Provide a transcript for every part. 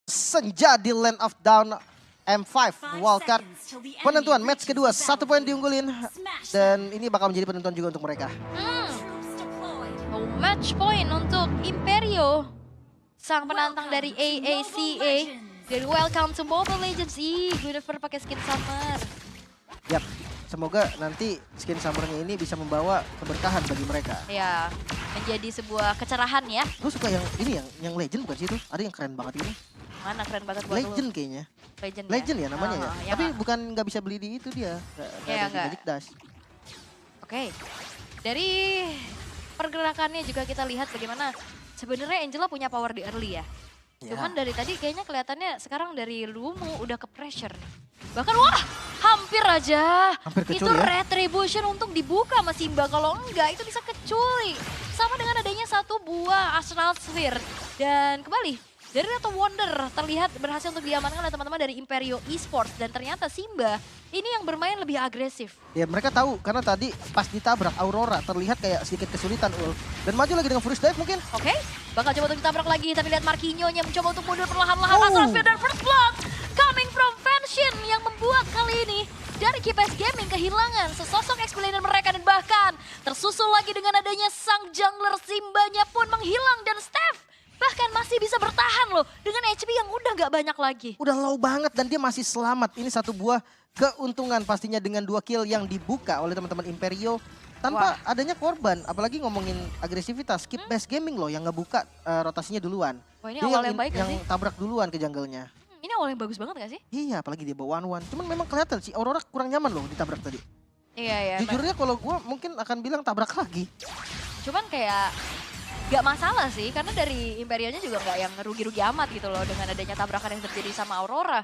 Senja di Land of Down M5 Wildcard. Penentuan match kedua, 1 poin diunggulin. Dan ini bakal menjadi penentuan juga untuk mereka. Match point untuk Imperio. Sang penantang dari AACA. Dan welcome to Mobile Legends. Guinevere pakai skin Summer. Yap, semoga nanti skin Summernya ini bisa membawa keberkahan bagi mereka. Ya, menjadi sebuah kecerahan ya. Gue suka yang ini yang Legend bukan sih itu? Ada yang keren banget ini. Mana keren banget buat Legend lu. kayaknya. Legend, Legend ya namanya ya. ya Tapi nggak? bukan nggak bisa beli di itu dia. Ya, ada di nggak. Magic Dash. Oke. Dari pergerakannya juga kita lihat bagaimana sebenarnya Angela punya power di early ya. Ya. Cuman dari tadi kayaknya kelihatannya sekarang dari Lumu udah ke pressure nih. Bahkan wah hampir aja. Hampir Itu kecuri ya. retribution untuk dibuka sama Simba. Kalau enggak itu bisa kecuri. Sama dengan adanya satu buah Astral Sphere. Dan kembali dari Reto Wonder terlihat berhasil untuk diamankan oleh teman-teman dari Imperio Esports. Dan ternyata Simba ini yang bermain lebih agresif. Ya mereka tahu karena tadi pas ditabrak Aurora terlihat kayak sedikit kesulitan Ul. Dan maju lagi dengan Furious Dive mungkin. Oke, bakal coba untuk ditabrak lagi. Tapi lihat Marquinhos-nya mencoba untuk mundur perlahan-lahan. Oh. Astral Sphere dan First Blood coming from Fenshin yang membuat kali ini dari KPS Gaming kehilangan sesosok explainer mereka. Dan bahkan tersusul lagi dengan adanya sang jungler Simbanya pun menghilang. Dan Steph bahkan masih bisa bertahan loh dengan HP yang udah gak banyak lagi. Udah low banget dan dia masih selamat. Ini satu buah keuntungan pastinya dengan 2 kill yang dibuka oleh teman-teman Imperio. Tanpa adanya korban, apalagi ngomongin agresivitas, Keep Best Gaming loh yang ngebuka rotasinya duluan. Wah ini Dia awal yang baik gak yang sih? tabrak duluan ke jungle-nya. Ini awal yang bagus banget gak sih? Iya, apalagi dia bawa one-one. Cuman memang kelihatan sih Aurora kurang nyaman loh ditabrak tadi. Iya ya. Jujurnya kalau gue mungkin akan bilang tabrak lagi. Cuman kayak gak masalah sih, karena dari Imperionya juga gak yang rugi-rugi amat gitu loh dengan adanya tabrakan yang terjadi sama Aurora.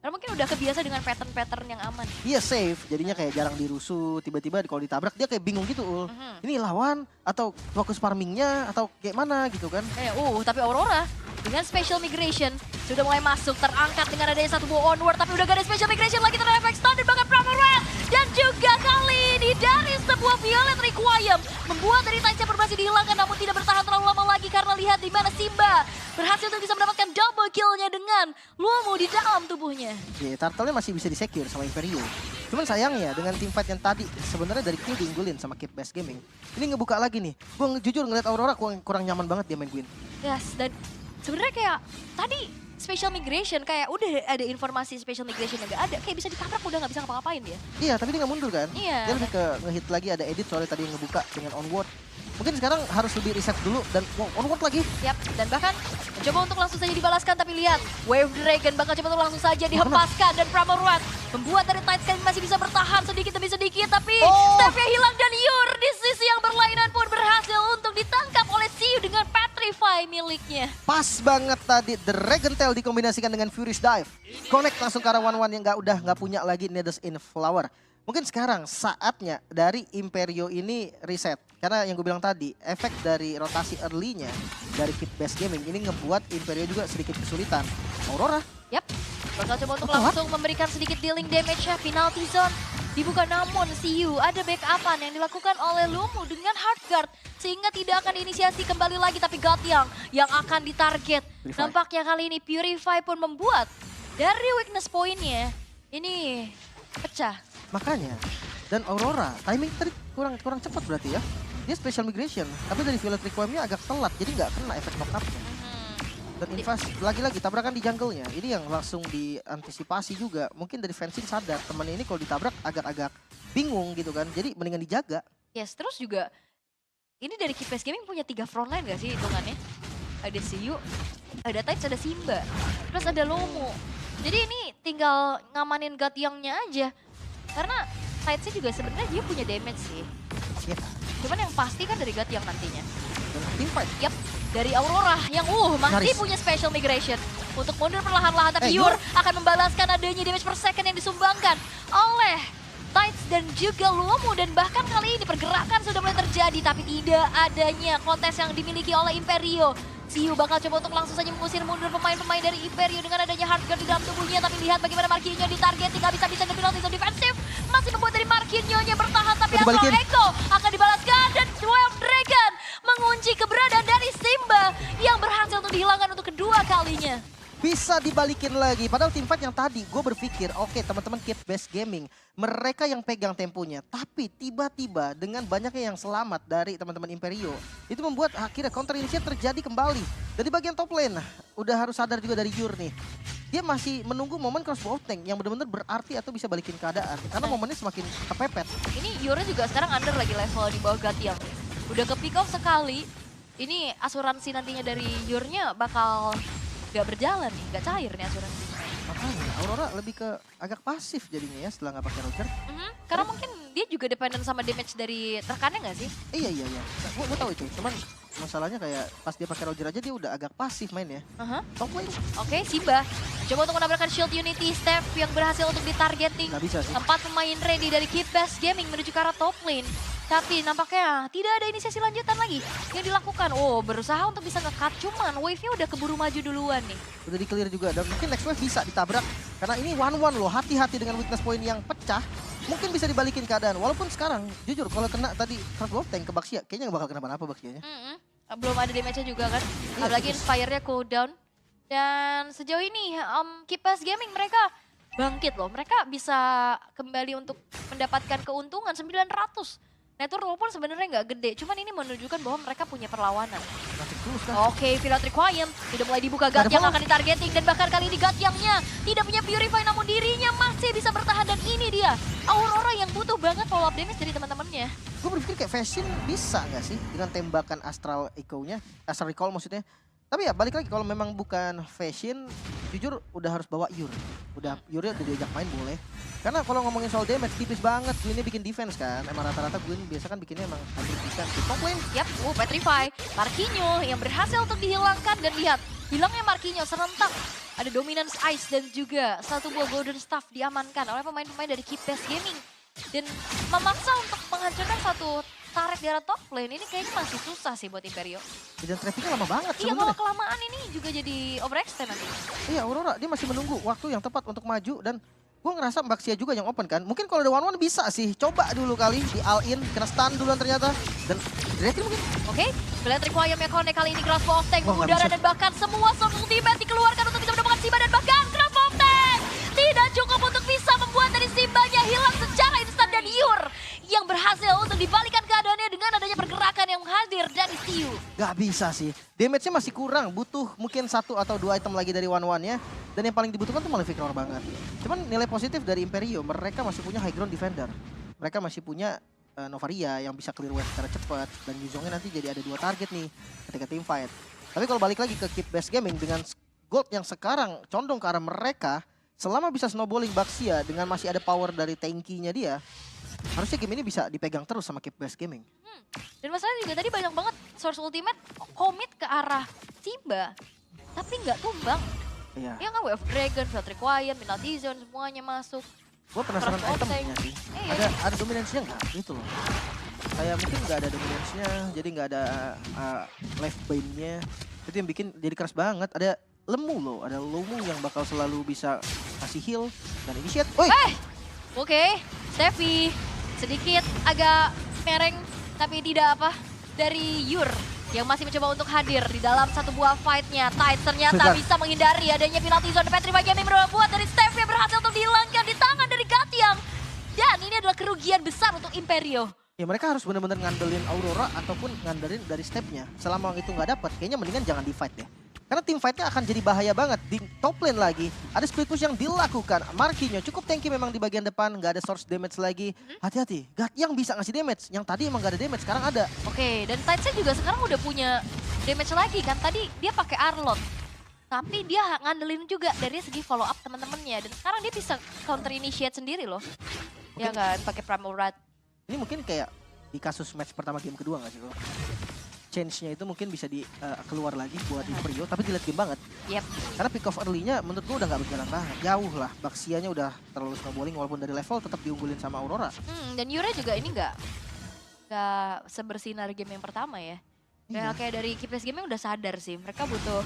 Karena mungkin udah kebiasa dengan pattern-pattern yang aman. Dia safe, jadinya kayak jarang dirusuh. Tiba-tiba kalau ditabrak dia kayak bingung gitu Ul. Ini lawan atau fokus farmingnya atau kayak mana gitu kan. Tapi Aurora dengan special migration sudah mulai masuk, terangkat dengan adanya satu buah onward. Tapi udah gak ada special migration lagi, terhadap efek stun dan bahkan Promo Red. Dan juga kali ini dari sebuah Violet Requiem membuat dari Taisha berhasil dihilangkan, namun tidak bertahan terlalu lama lagi karena lihat di mana Simba berhasil untuk bisa mendapatkan double kill-nya dengan Luomu di dalam tubuhnya. Ya, turtle-nya masih bisa di-secure sama Imperio. Cuman sayangnya dengan teamfight yang tadi sebenarnya dari kill diunggulin sama Keep Best Gaming. Ini ngebuka lagi nih. Gue jujur ngeliat Aurora kurang nyaman banget dia main Gwyn. Yes, dan sebenarnya kayak tadi special migration kayak udah ada informasi special migration yang gak ada, kayak bisa ditabrak udah gak bisa ngapa-ngapain dia. Iya, tapi dia nggak mundur kan? Iya. Dia lebih ke ngehit lagi, ada edit soalnya tadi yang ngebuka dengan onward. Mungkin sekarang harus lebih reset dulu dan onward lagi. Yap, dan bahkan mencoba untuk langsung saja dibalaskan, tapi lihat Wave Dragon bakal coba untuk langsung saja dihempaskan dan Pramorwat membuat dari Tides kali masih bisa bertahan sedikit demi sedikit, tapi Steph-nya hilang dan Yur di sisi yang berlainan pun berhasil untuk ditangkap oleh Siu dengan Petrify miliknya. Pas banget tadi Dragon Tail dikombinasikan dengan Furious Dive. Connect langsung ke arah one-one yang nggak punya lagi Needles in Flower. Mungkin sekarang saatnya dari Imperio ini reset. Karena yang gue bilang tadi, efek dari rotasi early-nya dari Keep Best Gaming ini ngebuat Imperio juga sedikit kesulitan. Aurora. Yap, bakal coba untuk langsung memberikan sedikit dealing damage-nya. Penalty zone dibuka, namun Siu ada backupan yang dilakukan oleh Lumu dengan Heartguard. Sehingga tidak akan diinisiasi kembali lagi, tapi Gotyang yang akan ditarget. Purify. Nampaknya kali ini Purify pun membuat dari weakness point-nya ini pecah. Makanya. Dan Aurora, timing tadi kurang cepat berarti ya. Dia special migration, tapi dari Violet Requiem-nya agak telat, jadi nggak kena efek knock-up-nya. Dan invas lagi-lagi tabrakan di jungle-nya. Ini yang langsung diantisipasi juga. Mungkin dari Fenshin sadar, temannya ini kalau ditabrak agak-agak bingung gitu kan. Jadi mendingan dijaga. Yes, terus juga ini dari KPS Gaming punya 3 frontline gak sih hitungannya? Ada Siu, ada Tides, ada Simba, terus ada Lumu. Jadi ini tinggal ngamanin Gotyang-nya aja. Karena Tides-nya juga sebenarnya dia punya damage sih. Ya. Cuman yang pasti kan dari Gotyang nantinya. Dan teamfight. Yap, dari Aurora yang masih Nyaris. punya special migration. Untuk mundur perlahan-lahan, tapi Yur. Yur akan membalaskan adanya damage per second yang disumbangkan oleh Tides dan juga Luomu. Dan bahkan kali ini pergerakan sudah mulai terjadi, tapi tidak adanya kontes yang dimiliki oleh Imperio. Siu bakal coba untuk langsung saja mengusir mundur pemain-pemain dari Imperio dengan adanya Heartguard di dalam tubuhnya. Tapi lihat bagaimana Marquinhos ditargeting, gak bisa-bisa ke penalti zone defensif. Masih membuat dari Marquinhos-nya bertahan, tapi Astral Dibalikin. Echo akan dibalaskan. Dan Wave Dragon mengunci keberadaan dari Simba yang berhasil untuk dihilangkan untuk kedua kalinya. bisa dibalikin lagi. Padahal teamfight yang tadi gue berpikir, oke teman-teman keep best gaming. Mereka yang pegang temponya. Tapi tiba-tiba dengan banyaknya yang selamat dari teman-teman Imperio. Itu membuat akhirnya counter initiate terjadi kembali. Dari bagian top lane, udah harus sadar juga dari Yur nih. Dia masih menunggu momen crossbow tank yang benar-benar berarti atau bisa balikin keadaan. Karena momennya semakin kepepet. Ini Yura juga sekarang under lagi level di bawah Gatiang. Udah ke pick off sekali. Ini asuransi nantinya dari Yurnya bakal gak berjalan nih, gak cair nih asuransinya. Makanya Aurora lebih ke agak pasif jadinya ya setelah nggak pakai Roger. Karena mungkin dia juga dependent sama damage dari rekannya gak sih? Iya. Gue tahu itu. Cuman masalahnya kayak pas dia pakai Roger aja dia udah agak pasif main ya. Top lane. Oke, Simba coba untuk menabrakkan shield Unity Step yang berhasil untuk ditargeting. Nggak bisa sih. 4 pemain ready dari Keep Best Gaming menuju ke arah top lane. Tapi nampaknya tidak ada inisiasi lanjutan lagi yang dilakukan. Oh, berusaha untuk bisa nge-cut, cuman wave-nya udah keburu maju duluan nih. Udah di-clear juga dan mungkin next wave bisa ditabrak. Karena ini 1-1 loh, hati-hati dengan weakness point yang pecah. Mungkin bisa dibalikin keadaan. Walaupun sekarang, jujur kalau kena tadi crossbow tank ke Baxia, kayaknya nggak bakal kenapa-napa Baxianya. Belum ada damage-nya juga kan. Iya, Apalagi tipis. Inspire-nya cooldown. Dan sejauh ini Keep Best Gaming mereka bangkit loh. Mereka bisa kembali untuk mendapatkan keuntungan 900. Network walaupun sebenarnya nggak gede, cuman ini menunjukkan bahwa mereka punya perlawanan. Nanti terus kan. Oke, Villain Requiem sudah mulai dibuka, Ada Gatyang follow. akan ditargeting dan bahkan kali ini Gatyangnya tidak punya Purify namun dirinya masih bisa bertahan dan ini dia Aurora yang butuh banget follow up damage dari teman-temannya. Gue berpikir kayak Fashion bisa nggak sih dengan tembakan Astral Echo-nya, Astral Recall maksudnya. Tapi ya balik lagi kalau memang bukan Fashion, jujur udah harus bawa Yur. Udah Yurnya udah diajak main boleh. Karena kalau ngomongin soal damage tipis banget, Gwynnya bikin defense kan. Emang rata-rata Gwyn biasa kan bikinnya emang hampir defense. Di top lane, Yap, Petrify, Marquinhos yang berhasil untuk dihilangkan dan lihat hilangnya Marquinhos serentak. Ada Dominance Ice dan juga satu buah Golden Staff diamankan oleh pemain-pemain dari Keep Best Gaming. Dan memaksa untuk menghancurkan satu tarik di arah top lane ini kayaknya masih susah sih buat Imperio. dan trafficnya lama banget Iya, kalau sebenarnya. kelamaan ini juga jadi overextend nanti. Iya Aurora dia masih menunggu waktu yang tepat untuk maju dan gue ngerasa Baxia juga yang open kan. Mungkin kalau ada one-one bisa sih, coba dulu kali di all-in, kena stun duluan ternyata. Dan direkin mungkin. Oke, Villain Requiem yang connect kali ini Crossbow of Tank Wah, nggak mengudara bisa. dan bahkan semua source ultimate dikeluarkan untuk bisa mendapatkan Simba dan bahkan Crossbow of Tank tidak cukup untuk bisa membuat dari Simbanya hilang secara instan dan Yur yang berhasil untuk dibalikan keadaannya dengan adanya pergerakan yang hadir dari Siu. Gak bisa sih, damage-nya masih kurang, butuh mungkin 1 atau 2 item lagi dari one-one-nya. Dan yang paling dibutuhkan tuh malah Victor banget. Cuman nilai positif dari Imperio, mereka masih punya high ground defender. Mereka masih punya Novaria yang bisa clear wave secara cepat. Dan Yuzongnya nanti jadi ada 2 target nih ketika team fight. Tapi kalau balik lagi ke Keep Best Gaming dengan gold yang sekarang condong ke arah mereka, selama bisa snowballing Baxia dengan masih ada power dari tankinya dia, harusnya game ini bisa dipegang terus sama Keep Best Gaming. Dan masalahnya juga tadi banyak banget source ultimate commit ke arah Simba. Tapi nggak tumbang. Iya. Ya nggak, Wave of Dragon, Villain Requiem, Penalty Zone semuanya masuk. Gue penasaran Crossbow itemnya tank. sih. Iya. Ada dominansinya nggak? Gitu loh. Kayak mungkin nggak ada dominansinya, jadi nggak ada life bane-nya. Itu yang bikin jadi keras banget. Ada lemu loh, ada lemu yang bakal selalu bisa kasih heal dan initiate. Oi! Oke, Steffi sedikit agak mereng tapi tidak apa dari Yur yang masih mencoba untuk hadir di dalam satu buah fight-nya. Tides ternyata Bentar. bisa menghindari adanya penalty zone. Petrify Gaming berbuat dari Steffi yang berhasil untuk dihilangkan di tangan dari Gatyang. Dan ini adalah kerugian besar untuk Imperio. Ya mereka harus benar-benar ngandelin Aurora ataupun ngandelin dari stepnya. Selama itu nggak dapat, kayaknya mendingan jangan di fight deh. Karena tim fightnya akan jadi bahaya banget. Di top lane lagi, ada split push yang dilakukan. Marquinhos cukup tanky memang di bagian depan, nggak ada source damage lagi. Hati-hati, Gatyang bisa ngasih damage. Yang tadi emang nggak ada damage, sekarang ada. Oke, dan Tidesnya juga sekarang udah punya damage lagi kan. Tadi dia pakai Arlot. Tapi dia ngandelin juga dari segi follow up teman-temannya. Dan sekarang dia bisa counter initiate sendiri loh. Ya kan, pakai Primal Rod. Ini mungkin kayak di kasus match pertama game kedua nggak sih? Bro? Change-nya itu mungkin bisa keluar lagi buat Imperio, tapi di late game banget. Yep. Karena pick off early-nya menurut gue udah nggak berjalan banget. Jauh lah, Baxianya udah terlalu snowballing walaupun dari level tetap diunggulin sama Aurora. Dan Yura juga ini nggak sebersinar game yang pertama ya. Ya Iya. kayak dari Keep Best Gaming udah sadar sih. Mereka butuh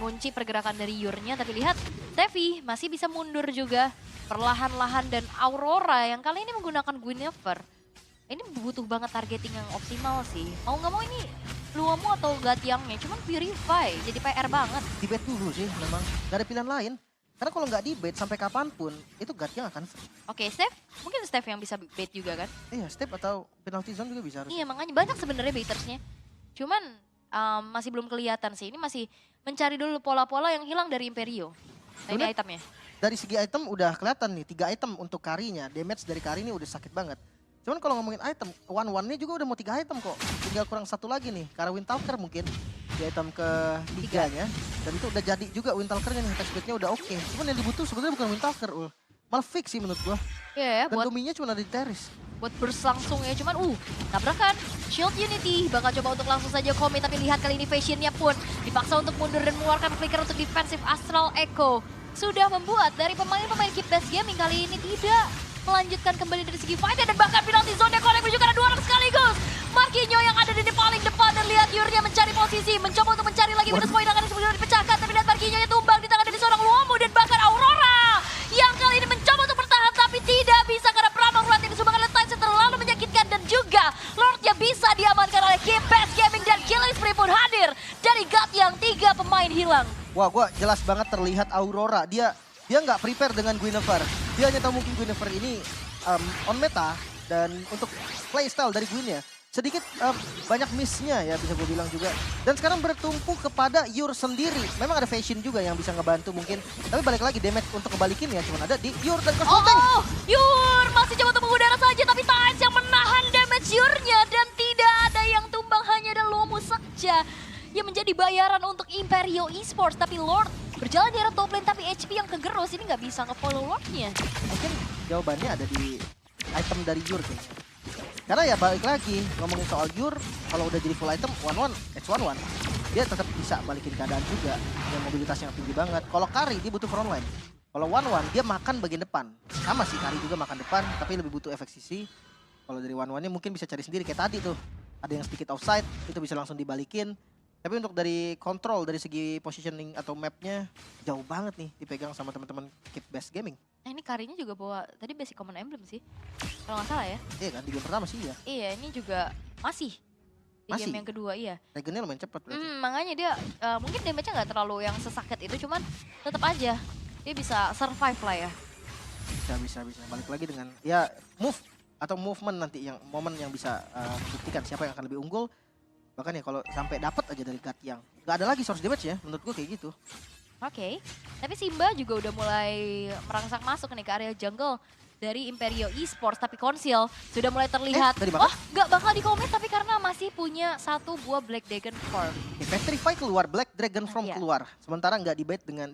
ngunci pergerakan dari Yurnya. Tapi lihat, Steffi masih bisa mundur juga. Perlahan-lahan dan Aurora yang kali ini menggunakan Guinevere. Ini butuh banget targeting yang optimal sih. Mau nggak mau ini Luomu atau Gatyangnya, cuman Purify jadi PR banget. Debate dulu sih memang, gak ada pilihan lain. Karena kalau nggak debate sampai kapanpun, itu Gatyang akan free. Oke, Steph, mungkin Steph yang bisa bait juga kan? Iya, step atau penalty zone juga bisa harus. Iya, makanya banyak sebenarnya baitersnya. Cuman masih belum kelihatan sih, ini masih mencari dulu pola-pola yang hilang dari Imperio. Nah, ini Sebenarnya itemnya. dari segi item udah kelihatan nih, 3 item untuk karinya. Damage dari kari ini udah sakit banget. Cuman kalau ngomongin item, one-one-nya juga udah mau 3 item kok. Tinggal kurang satu lagi nih, karena Windtalker mungkin. Di item ke-3-nya. Dan itu udah jadi juga Windtalkernya nih, attack speed-nya udah oke. Cuman yang dibutuh sebenarnya bukan Windtalker, malah fix sih menurut gua. Iya ya, Dan dominya cuma ada di Terrace. buat burst langsung ya. Cuman tabrakan. Shield Unity bakal coba untuk langsung saja commit. Tapi lihat kali ini Fashionnya pun dipaksa untuk mundur dan mengeluarkan flicker untuk defensif Astral Echo. Sudah membuat dari pemain-pemain Keep Best Gaming kali ini tidak melanjutkan kembali dari segi fight dan bahkan penalti zone connect menuju ke arah 2 orang sekaligus. Marquinhos yang ada di paling depan dan lihat Yurnya mencari posisi, mencoba untuk mencari lagi minus point akan sebelum dipecahkan. Tapi lihat Marquinhos yang tumbang di tangan dari seorang Luomu dan bahkan Aurora yang kali ini mencoba untuk bertahan tapi tidak bisa karena Pramang Ruat yang disumbangkan oleh Tides yang terlalu menyakitkan dan juga Lordnya bisa diamankan oleh Keep Best Gaming dan Killing Spree pun hadir dari Gatyang. 3 pemain hilang. Wah, gua jelas banget terlihat Aurora. Dia nggak prepare dengan Guinevere. Dia hanya tahu mungkin Guinevere ini on meta dan untuk playstyle dari Gwynnya sedikit banyak miss-nya ya bisa gue bilang juga. Dan sekarang bertumpu kepada Yur sendiri. Memang ada Fashion juga yang bisa ngebantu mungkin. Tapi balik lagi damage untuk kebalikin ya cuma ada di Yur dan Cosmoting. Yur masih coba untuk mengudara saja tapi Tides yang menahan damage Yurnya dan tidak ada yang tumbang, hanya ada Luomu saja yang menjadi bayaran untuk Imperio Esports. Tapi Lord berjalan di arah top lane tapi HP yang kegerus ini nggak bisa nge-follow Lordnya. Mungkin jawabannya ada di item dari Yur kayaknya. Karena ya balik lagi ngomongin soal Yur, kalau udah jadi full item it's 1-1, dia tetap bisa balikin keadaan juga. Yang mobilitasnya tinggi banget. Kalau Kari dia butuh front line. Kalau 1-1 dia makan bagian depan. Sama sih Kari juga makan depan tapi lebih butuh efek sisi. Kalau dari 1-1-nya mungkin bisa cari sendiri kayak tadi tuh. Ada yang sedikit offside, itu bisa langsung dibalikin. Tapi untuk dari kontrol, dari segi positioning atau mapnya jauh banget nih dipegang sama teman-teman Keep Best Gaming. Nah ini Karinya juga bawa, tadi basic common emblem sih, kalau nggak salah ya. Iya kan, di game pertama sih ya. Iya ini juga masih di Masih? game yang kedua iya. Regennya lumayan cepat berarti. Makanya dia mungkin damage-nya nggak terlalu yang sesakit itu, cuman tetap aja dia bisa survive lah ya. Bisa. Balik lagi dengan ya move atau movement nanti yang momen yang bisa membuktikan siapa yang akan lebih unggul. Bahkan ya kalau sampai dapat aja dari Gatyang, nggak ada lagi source damage ya, menurut gue kayak gitu. Oke, tapi Simba juga udah mulai merangsek masuk nih ke area jungle dari Imperio Esports. Tapi Konsil sudah mulai terlihat, tadi bakal? nggak bakal di-comment tapi karena masih punya 1 buah Black Dragon Form. Petrify keluar, Black Dragon Form Iya. keluar. Sementara nggak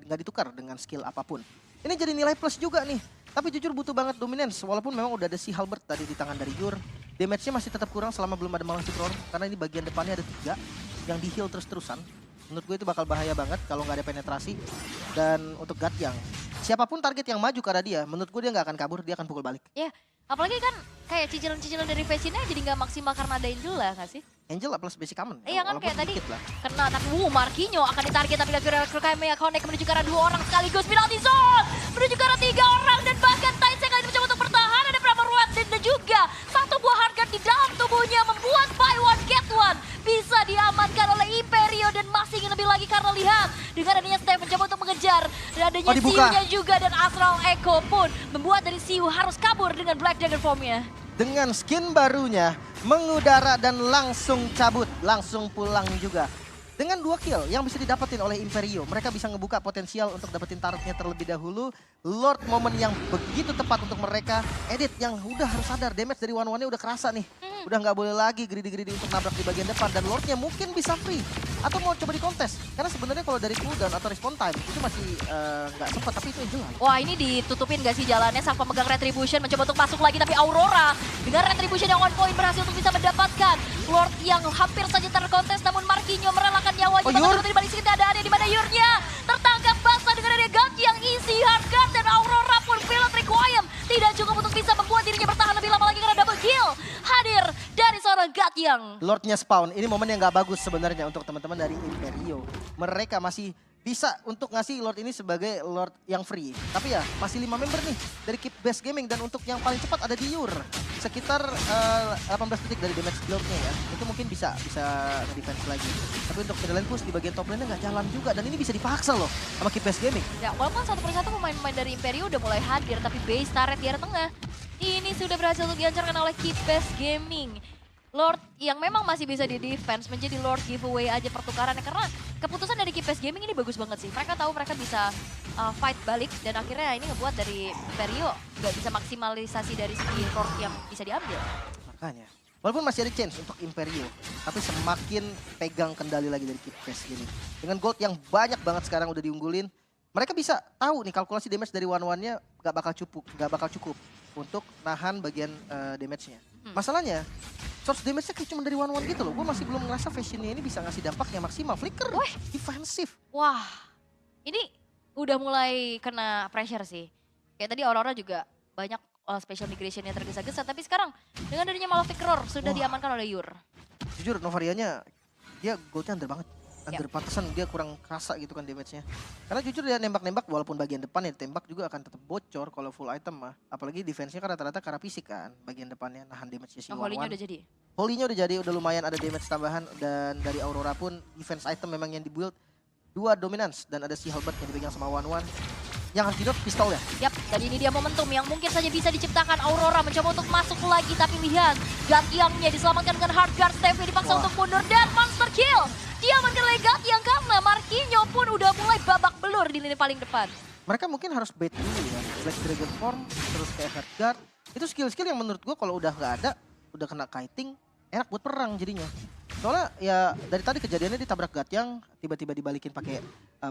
nggak ditukar dengan skill apapun. Ini jadi nilai plus juga nih. Tapi jujur butuh banget dominance, walaupun memang udah ada si Halberd tadi di tangan dari Yur. Damage-nya masih tetap kurang selama belum ada Malang Roar, karena ini bagian depannya ada 3 yang di-heal terus-terusan. Menurut gue itu bakal bahaya banget kalau nggak ada penetrasi. Dan untuk Gatyang, siapapun target yang maju ke arah dia, menurut gue dia nggak akan kabur, dia akan pukul balik. Ya, apalagi kan kayak cicilan-cicilan dari Fashion-nya jadi nggak maksimal karena ada Angela nggak sih? Angel plus basic common. Iya kan walaupun kayak tadi dikit lah. kena, tapi Marquinhos akan ditarget tapi lihat Kurakaime connect menuju ke arah 2 orang sekaligus. Penalty zone menuju ke arah 3 orang dan bahkan Tides yang kali ini mencoba untuk bertahan. Ada Pramang Ruat dan juga 1 buah harga di dalam tubuhnya membuat buy one get one bisa diamankan oleh Imperio dan masih ingin lebih lagi karena lihat dengan adanya Steph mencoba untuk mengejar dan adanya dibuka. Siu-nya juga dan Astral Echo pun membuat dari Siu harus kabur dengan Black Dragon Form-nya. Dengan skin barunya, mengudara dan langsung cabut, langsung pulang juga. Dengan 2 kill yang bisa didapetin oleh Imperio, mereka bisa ngebuka potensial untuk dapetin turretnya terlebih dahulu. Lord momen yang begitu tepat untuk mereka. Edit yang udah harus sadar, damage dari one-one-nya udah kerasa nih. Udah nggak boleh lagi greedy-greedy untuk nabrak di bagian depan. Dan Lordnya mungkin bisa free. Atau mau coba dikontes. Karena sebenarnya kalau dari cooldown atau respawn time, itu masih nggak sempat. Tapi itu yang jelas. Wah ini ditutupin gak sih jalannya sang pemegang Retribution mencoba untuk masuk lagi tapi Aurora dengan Retribution yang on point berhasil untuk bisa mendapatkan Lord yang hampir saja terkontes namun Marquinhos merelakan nyawanya. Yur. Di balik keadaannya di mana Yurnya tertangkap basah dengan ada Gatyang isi hardguard dan Aurora pun Pilot Requiem tidak cukup untuk bisa membuat dirinya bertahan lebih lama lagi karena double kill hadir dari seorang Gatyang. Lordnya spawn. Ini momen yang gak bagus sebenarnya untuk teman-teman dari Imperio. Mereka masih bisa untuk ngasih Lord ini sebagai Lord yang free. Tapi ya masih 5 member nih dari Keep Best Gaming. Dan untuk yang paling cepat ada di Yur. Sekitar 18 detik dari damage Lordnya ya. Itu mungkin bisa nge-defense lagi. Tapi untuk middle push di bagian top lane gak jalan juga. Dan ini bisa dipaksa loh sama Keep Best Gaming. Ya walaupun satu persatu pemain-pemain dari Imperio udah mulai hadir. Tapi base turret di arah tengah ini sudah berhasil untuk dihancurkan oleh Keep Best Gaming. Lord yang memang masih bisa di defense menjadi Lord giveaway aja pertukarannya karena keputusan dari Keep Best Gaming ini bagus banget sih. Mereka tahu mereka bisa fight balik dan akhirnya ini ngebuat dari Imperio nggak bisa maksimalisasi dari segi Lord yang bisa diambil. Makanya, walaupun masih ada chance untuk Imperio, tapi semakin pegang kendali lagi dari Keep Best Gaming. Dengan gold yang banyak banget sekarang udah diunggulin, mereka bisa tahu nih kalkulasi damage dari one-one-nya gak bakal cukup untuk nahan bagian damage-nya. Masalahnya, source damage-nya kayak cuma dari one-one gitu loh. Gue masih belum ngerasa Fashion-nya ini bisa ngasih dampak yang maksimal. Flicker, defensif. Wah, ini udah mulai kena pressure sih. Kayak tadi Aurora juga banyak special migration yang tergesa-gesa. Tapi sekarang dengan adanya Malefic Roar sudah diamankan oleh Yur. Jujur Novaria-nya dia goldnya under banget. Under Yep. pantesan dia kurang kerasa gitu kan damage-nya. Karena jujur dia nembak-nembak walaupun bagian depan ya tembak juga akan tetap bocor kalau full item mah. Apalagi defense-nya kan rata-rata karena fisik kan. Bagian depannya nahan damage-nya si Holy-nya one-one. udah jadi. Holy-nya udah jadi, udah lumayan ada damage tambahan. Dan dari Aurora pun defense item memang yang dibuild 2 dominance. Dan ada si Halberd yang dipegang sama one-one. Yang antidote pistol ya. Yap, dan ini dia momentum yang mungkin saja bisa diciptakan. Aurora mencoba untuk masuk lagi tapi lihat Gatyangnya diselamatkan dengan hard guard. Stevie dipaksa untuk mundur dan monster kill. Diamankan oleh Gatyang karena Marquinhos pun udah mulai babak belur di lini paling depan. Mereka mungkin harus bait dulu ya. Black Dragon Form, terus kayak hard guard. Itu skill-skill yang menurut gua kalau udah nggak ada, udah kena kiting, enak buat perang jadinya. Soalnya ya dari tadi kejadiannya ditabrak Gatyang, tiba-tiba dibalikin pakai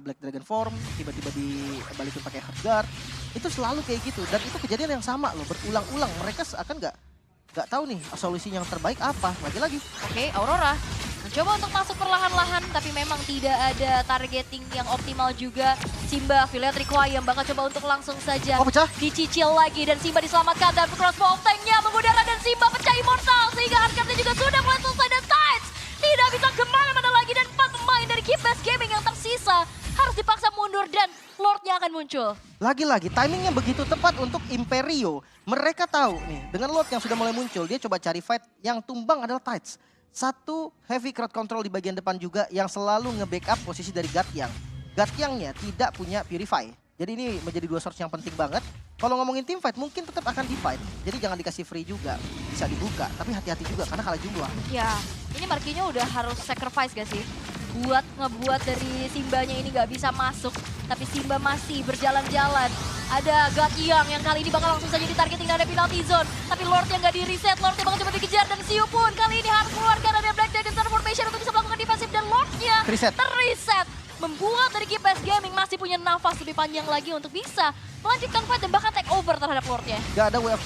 Black Dragon Form, tiba-tiba dibalikin pakai hard guard. Itu selalu kayak gitu dan itu kejadian yang sama loh, berulang-ulang. Mereka seakan nggak tahu nih solusi yang terbaik apa. Lagi-lagi. Oke, Aurora mencoba untuk masuk perlahan-lahan tapi memang tidak ada targeting yang optimal juga. Simba, Village Require yang bakal coba untuk langsung saja pecah. dicicil lagi dan Simba diselamatkan dan crossbow tanknya mengudara dan Simba pecah immortal sehingga hardcardnya juga sudah mulai selesai dan Tides tidak bisa kemana-mana lagi dan 4 pemain dari Keep Best Gaming yang tersisa harus dipaksa mundur dan Lordnya akan muncul. Lagi-lagi timingnya begitu tepat untuk Imperio. Mereka tahu nih dengan Lord yang sudah mulai muncul, dia coba cari fight yang tumbang adalah Tides. Satu heavy crowd control di bagian depan juga yang selalu nge-backup posisi dari Gatyang. Gatyangnya tidak punya Purify. Jadi ini menjadi 2 source yang penting banget. Kalau ngomongin team fight mungkin tetap akan di fight. Jadi jangan dikasih free juga. Bisa dibuka. Tapi hati-hati juga karena kalah jumlah. Ya, ini Marquinhos udah harus sacrifice gak sih? Ngebuat dari Simbanya ini gak bisa masuk. Tapi Simba masih berjalan-jalan. Ada Gatyang yang kali ini bakal langsung saja ditargeting dan ada penalty zone. Tapi Lord yang gak di-reset, Lord yang bakal coba dikejar. Dan Siu pun kali ini harus mengeluarkan ada Black Dragon Transformation untuk bisa melakukan defensif. Dan Lordnya terreset. Membuat dari Keep Best Gaming masih punya nafas lebih panjang lagi untuk bisa melanjutkan fight dan bahkan take over terhadap Lordnya. Gak ada Wave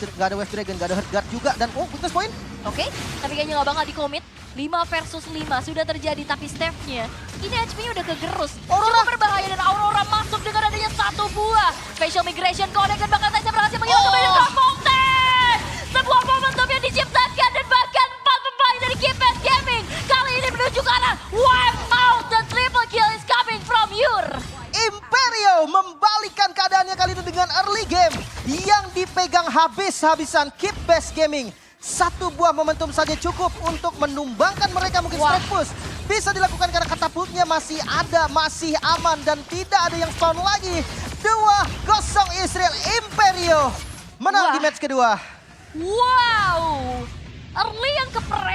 Dragon, gak ada Hard Guard juga. Dan goodness point. Oke, tapi kayaknya gak bakal di-commit. 5 versus 5 sudah terjadi tapi Steph-nya ini HP-nya udah kegerus. Aurora berbahaya dan Aurora masuk dengan adanya 1 buah facial migration connect dan bahkan Tides berhasil menghilangkan banyak Fountain. Sebuah momentum yang diciptakan dan bahkan 4 pemain dari Keep Best Gaming kali ini menuju ke arah wipe out dan triple kill is coming from Yur. Imperio membalikan keadaannya kali ini dengan early game yang dipegang habis-habisan Keep Best Gaming. 1 buah momentum saja cukup untuk menumbangkan mereka mungkin straight push. Bisa dilakukan karena katapultnya masih ada, masih aman dan tidak ada yang spawn lagi. 2-0 Israel Imperio menang di match kedua. Wow, early yang ke pressure.